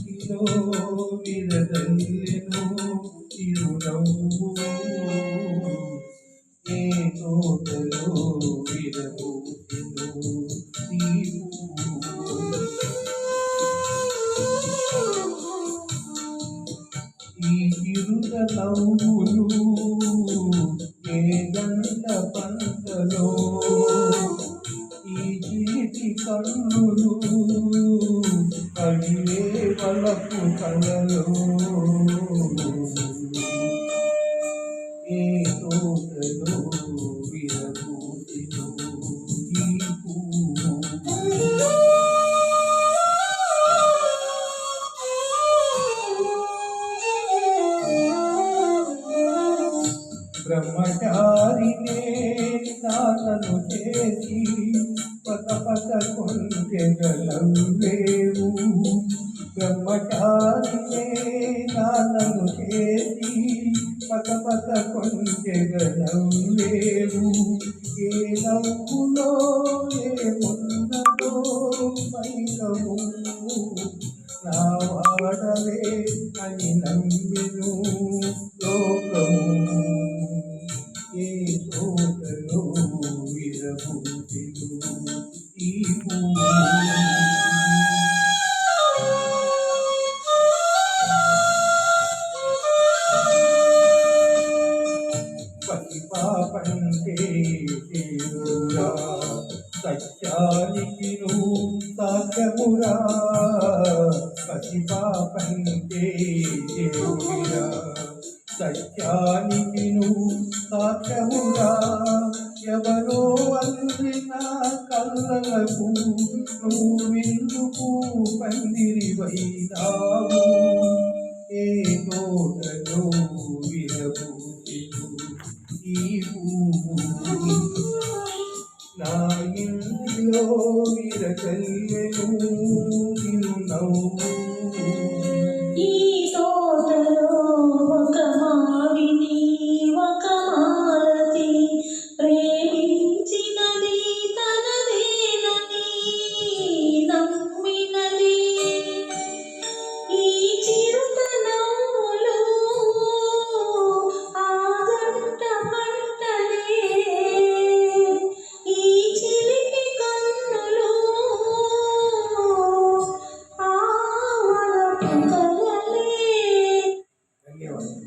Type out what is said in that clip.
ఇంటిలో విరదల్లెను చిరునవ్వు, ఏ తోటలో విరబూసెను ఈ చిరుత నవ్వులు, ఏ గంట పంటలో ఈ చిలిపి కన్నులు, కడివే వలపు కలలో, ఏ తోటలో విరబూసెను ఈ పువ్వు. బ్రహ్మచారినే నాన్నను చేసి పత కొంచెగలవేవు, బ్రహ్మచారినే నాన్నను చేసి పత కొంచెగలవేవు, ఏ నవ్వులో ఏమున్నదో మైకము, నా వాడవే అని నమ్మెను లోకము, ఏ తోటలో విరబూసెను ఈ పువ్వు. పసిపాపంటే దేవుడా, సత్యానికి నువ్వు సాధ్యమురా, పసిపాపంటే దేవుడా, సత్యానికి నువ్వు సాధ్యమురా, ఎవరో అందిన కళ్ళలకు నువ్వెందుకు పందిరివైనావు, ఏ తోటలో విరబూసెను ఈ పువ్వు. నా ఇంటిలో విరగల్లెను చిరునవ్వు, ఈ తోటలో ఒక మావిని ఒక మాలతి ప్రేమించినది తనదేనని నమ్మినది, ఈ చిరుతనవ్వులు ఆ జంట పంటలే, ఈ చిలిపి కన్నులు ఆ వలపు కలలే. ధన్యవాదాలు.